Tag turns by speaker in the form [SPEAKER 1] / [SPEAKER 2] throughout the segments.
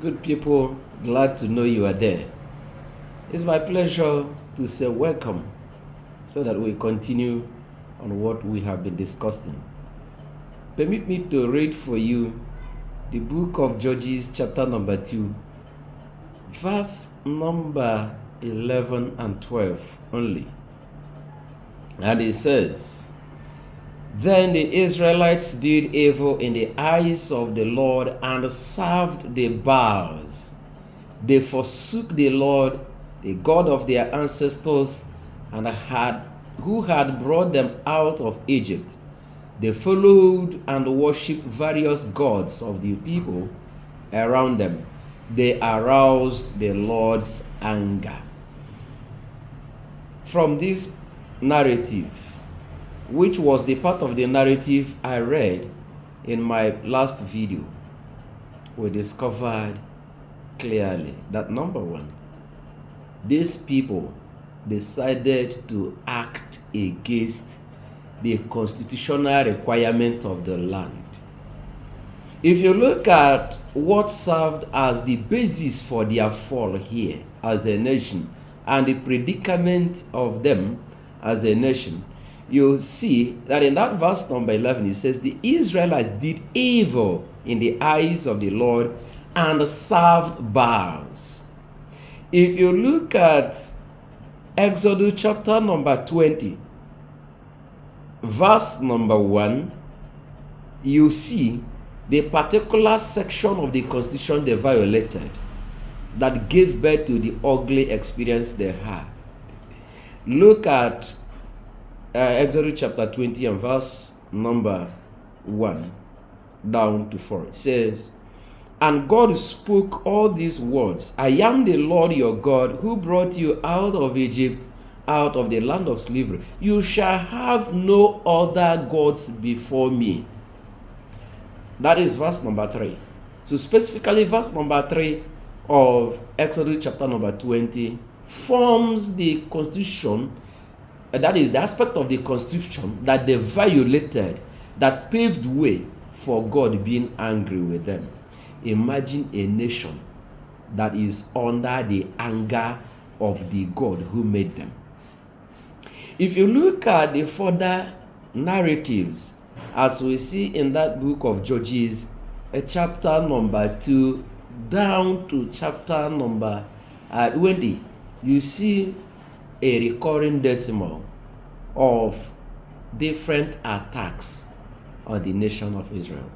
[SPEAKER 1] Good people, glad to know you are there. It's my pleasure to say welcome so that we continue on what we have been discussing. Permit me to read for you the book of Judges, chapter number 2, verse number 11 and 12 only. And it says, Then the Israelites did evil in the eyes of the Lord and served the Baals. They forsook the Lord, the God of their ancestors, and who had brought them out of Egypt. They followed and worshipped various gods of the people around them. They aroused the Lord's anger. From this narrative, which was the part of the narrative I read in my last video, we discovered clearly that number one, these people decided to act against the constitutional requirement of the land. If you look at what served as the basis for their fall here as a nation and the predicament of them as a nation, you see that in that verse number 11, it says, the Israelites did evil in the eyes of the Lord and served Baals. If you look at Exodus chapter number 20, verse number 1, you see the particular section of the constitution they violated that gave birth to the ugly experience they had. Look at Exodus chapter 20 and verse number 1 down to 4. It says, And God spoke all these words, I am the Lord your God who brought you out of Egypt, out of the land of slavery. You shall have no other gods before me. That is verse number 3. So specifically verse number 3 of Exodus chapter number 20 forms the constitution. That is the aspect of the constitution that they violated, that paved way for God being angry with them. Imagine a nation that is under the anger of the God who made them. If you look at the further narratives, as we see in that book of Judges, chapter number 2 down to chapter number 20, you see a recurring decimal of different attacks on the nation of Israel.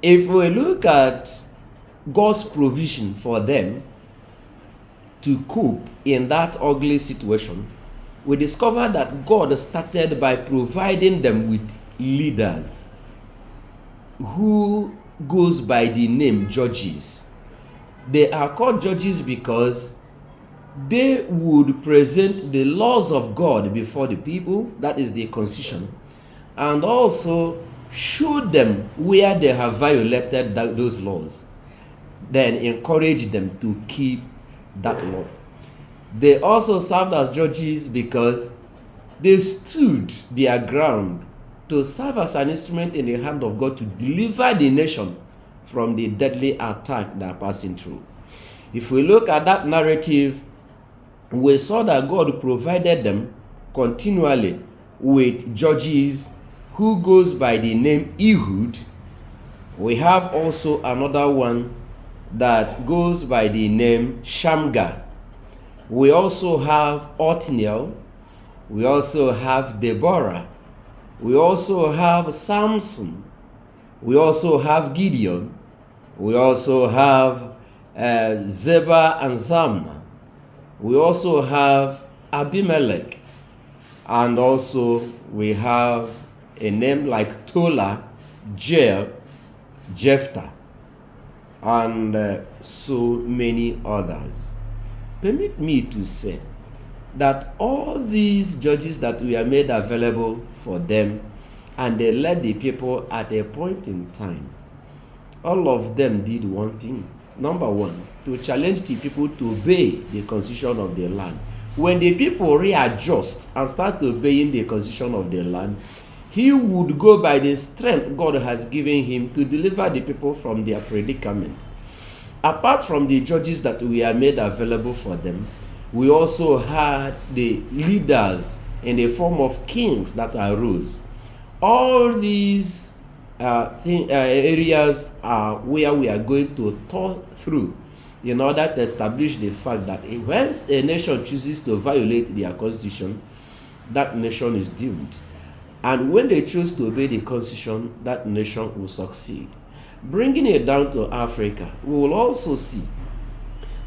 [SPEAKER 1] If we look at God's provision for them to cope in that ugly situation, we discover that God started by providing them with leaders who goes by the name judges. They are called judges because they would present the laws of God before the people, that is the constitution, and also show them where they have violated those laws, then encourage them to keep that law. They also served as judges because they stood their ground to serve as an instrument in the hand of God to deliver the nation from the deadly attack they are passing through. If we look at that narrative, we saw that God provided them continually with judges who goes by the name Ehud. We have also another one that goes by the name Shamgar. We also have Othniel. We also have Deborah. We also have Samson. We also have Gideon. We also have Zebah and Zalmunna. We also have Abimelech. And also we have a name like Tola, Jael, Jephthah, and so many others. Permit me to say that all these judges that we are made available for them, and they led the people at a point in time, all of them did one thing. Number one, to challenge the people to obey the constitution of the land. When the people readjust and start obeying the constitution of the land, he would go by the strength God has given him to deliver the people from their predicament. apart from the judges that we are made available for them, we also had the leaders in the form of kings that arose. All these areas are where we are going to talk through in order to establish the fact that when a nation chooses to violate their constitution, that nation is doomed. And when they choose to obey the constitution, that nation will succeed. Bringing it down to Africa, we will also see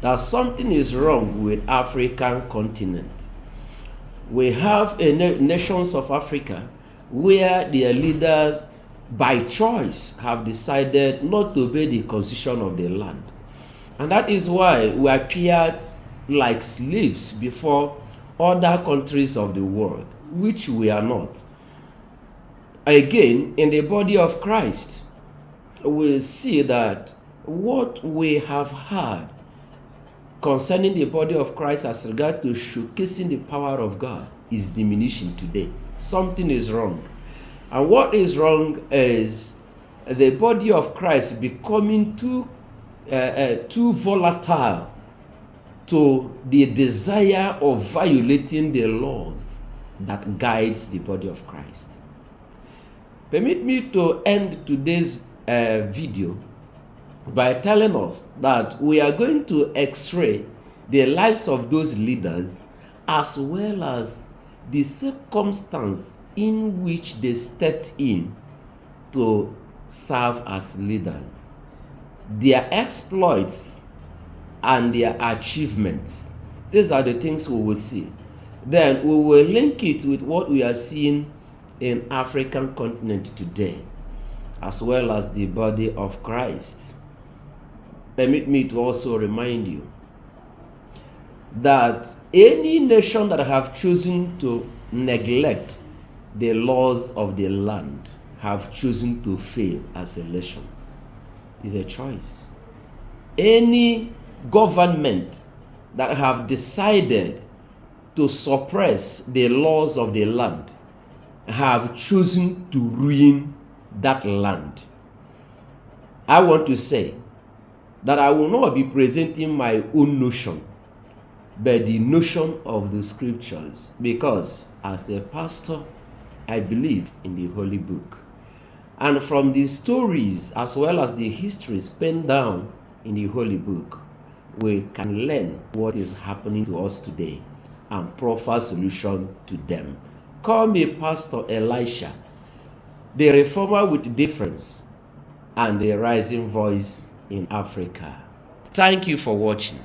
[SPEAKER 1] that something is wrong with African continent. We have nations of Africa where their leaders by choice have decided not to obey the constitution of the land. And that is why we appeared like slaves before other countries of the world, which we are not. Again, in the body of Christ, we see that what we have heard concerning the body of Christ as regard to showcasing the power of God is diminishing today. Something is wrong. And what is wrong is the body of Christ becoming too volatile to the desire of violating the laws that guides the body of Christ. Permit me to end today's video by telling us that we are going to x-ray the lives of those leaders as well as the circumstance in which they stepped in to serve as leaders, their exploits and their achievements. These are the things we will see. Then we will link it with what we are seeing in African continent today, as well as the body of Christ. Permit me to also remind you that any nation that have chosen to neglect the laws of the land have chosen to fail as a nation. It's a choice. Any government that have decided to suppress the laws of the land have chosen to ruin that land. I want to say that I will not be presenting my own notion, but the notion of the scriptures, because as a pastor, I believe in the Holy Book. And from the stories as well as the histories penned down in the Holy Book, we can learn what is happening to us today and proffer solution to them. Call me Pastor Elisha, the reformer with difference and the rising voice in Africa. Thank you for watching.